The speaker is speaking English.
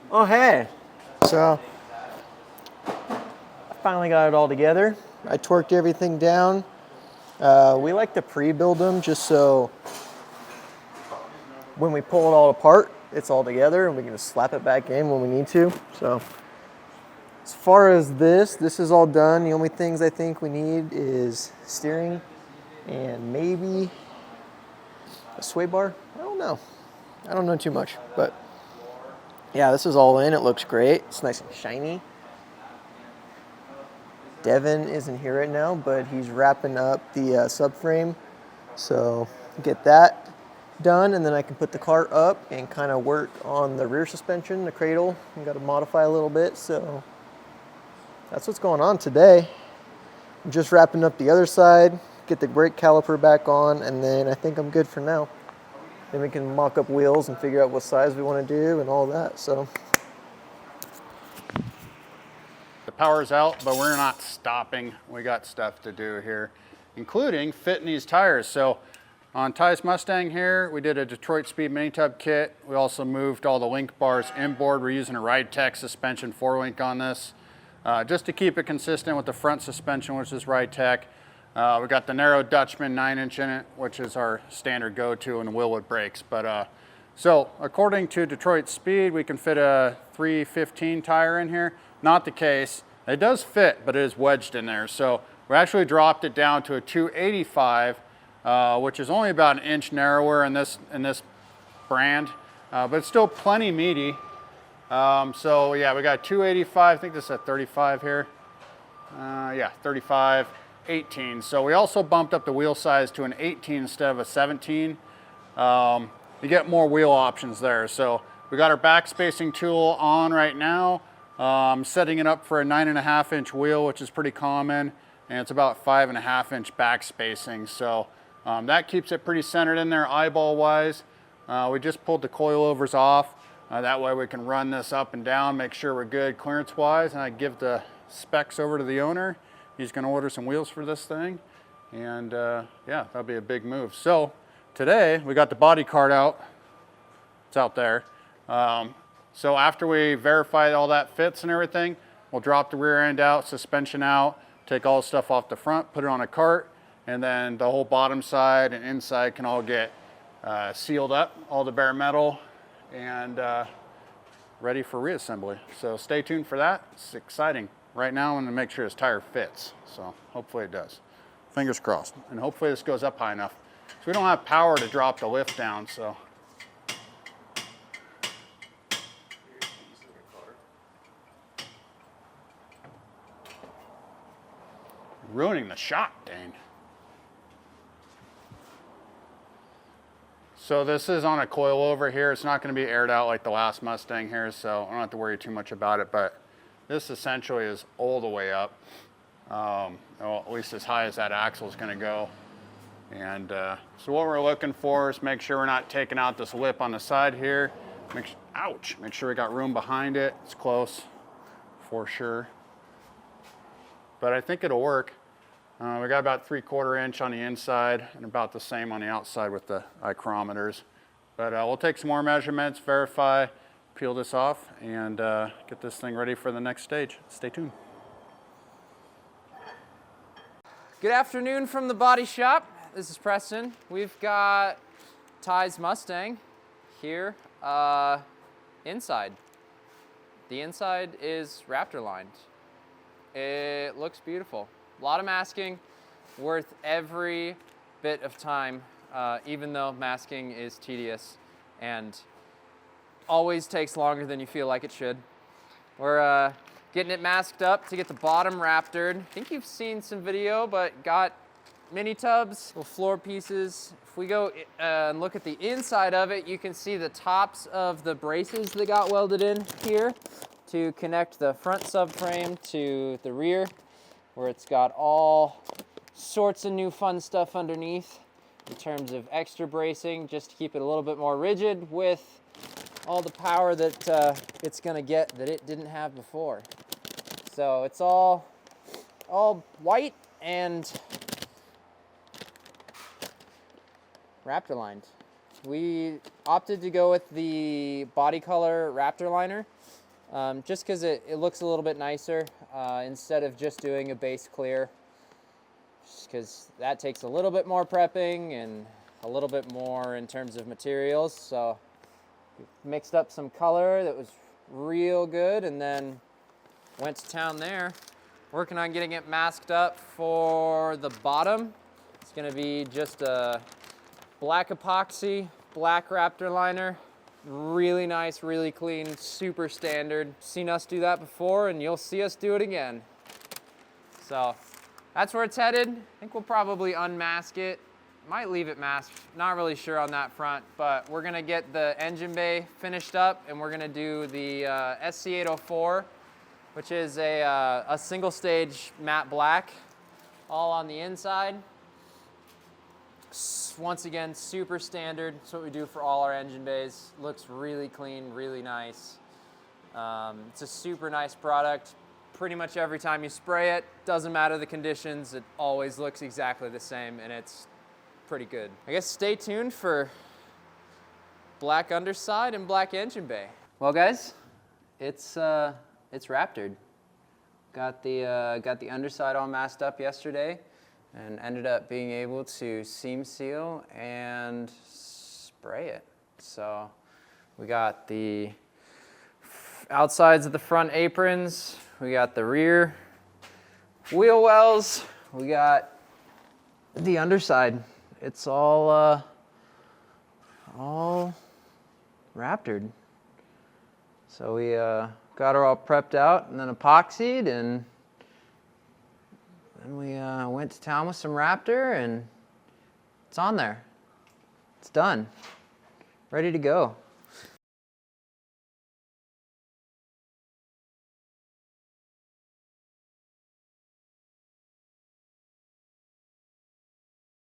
Oh, hey. So, I finally got it all together. I torqued everything down. We like to pre-build them just so when we pull it all apart, it's all together and we can just slap it back in when we need to. So, as far as this is all done. The only things I think we need is steering and maybe a sway bar. I don't know. I don't know too much, but yeah, this is all in. It looks great. It's nice and shiny. Devin isn't here right now, but he's wrapping up the subframe. So get that done, and then I can put the car up and kind of work on the rear suspension, the cradle. I got to modify a little bit, so that's what's going on today. I'm just wrapping up the other side, get the brake caliper back on, and then I think I'm good for now. Then we can mock up wheels and figure out what size we want to do and all that. So the power's out, but we're not stopping. We got stuff to do here, including fitting these tires. So on Ty's Mustang here, we did a Detroit Speed mini tub kit. We also moved all the link bars inboard. We're using a Ride Tech suspension 4-link on this, just to keep it consistent with the front suspension, which is Ride Tech. We got the narrow Dutchman 9-inch in it, which is our standard go-to, and the Willwood brakes. But so according to Detroit Speed, we can fit a 315 tire in here. Not the case. It does fit, but it is wedged in there. So we actually dropped it down to a 285, which is only about an inch narrower in this brand, but it's still plenty meaty. So yeah, we got 285. I think this is a 35 here. Yeah, 35. 18. So we also bumped up the wheel size to an 18 instead of a 17. You get more wheel options there. So we got our back spacing tool on right now. Setting it up for a 9.5-inch wheel, which is pretty common, and it's about 5.5-inch back spacing. So that keeps it pretty centered in there eyeball wise. We just pulled the coilovers off. That way we can run this up and down, make sure we're good clearance wise, and I give the specs over to the owner. He's going to order some wheels for this thing, and yeah, that'll be a big move. So today we got the body card out. It's out there. So after we verify all that fits and everything, we'll drop the rear end out, suspension out, take all the stuff off the front, put it on a cart, and then the whole bottom side and inside can all get sealed up, all the bare metal, and ready for reassembly. So stay tuned for that. It's exciting. Right now, I'm gonna make sure this tire fits. So hopefully it does. Fingers crossed. And hopefully this goes up high enough. So we don't have power to drop the lift down, so. Ruining the shot, dang. So this is on a coilover here. It's not gonna be aired out like the last Mustang here, so I don't have to worry too much about it, but this essentially is all the way up, well, at least as high as that axle is going to go. And so what we're looking for is make sure we're not taking out this lip on the side here. Ouch! Make sure we got room behind it. It's close, for sure. But I think it'll work. We got about 3/4 inch on the inside and about the same on the outside with the micrometers. But we'll take some more measurements, verify, peel this off, and get this thing ready for the next stage. Stay tuned. Good afternoon from the body shop. This is Preston. We've got Ty's Mustang here inside. The inside is Raptor lined. It looks beautiful. A lot of masking, worth every bit of time, even though masking is tedious and always takes longer than you feel like it should. We're getting it masked up to get the bottom raptored. I think you've seen some video, but got mini tubs, little floor pieces. If we go and look at the inside of it, you can see the tops of the braces that got welded in here to connect the front subframe to the rear, where it's got all sorts of new fun stuff underneath in terms of extra bracing, just to keep it a little bit more rigid with all the power that it's gonna get that it didn't have before. So it's all white and Raptor lined. We opted to go with the body color Raptor liner, just because it looks a little bit nicer instead of just doing a base clear, just because that takes a little bit more prepping and a little bit more in terms of materials. So we mixed up some color that was real good and then went to town there, working on getting it masked up for the bottom. It's gonna be just a black epoxy, black Raptor liner. Really nice, really clean, super standard. Seen us do that before and you'll see us do it again. So that's where it's headed. I think we'll probably unmask it. Might leave it masked, not really sure on that front, but we're gonna get the engine bay finished up and we're gonna do the SC804, which is a single stage matte black, all on the inside. Once again, super standard. It's what we do for all our engine bays. Looks really clean, really nice. It's a super nice product. Pretty much every time you spray it, doesn't matter the conditions, it always looks exactly the same and it's pretty good. I guess stay tuned for black underside and black engine bay. Well guys, it's Raptored. Got the underside all masked up yesterday and ended up being able to seam seal and spray it. So we got the outsides of the front aprons, we got the rear wheel wells, we got the underside. It's all Raptored. So we got her all prepped out and then epoxied, and then we went to town with some Raptor, and it's on there. It's done. Ready to go.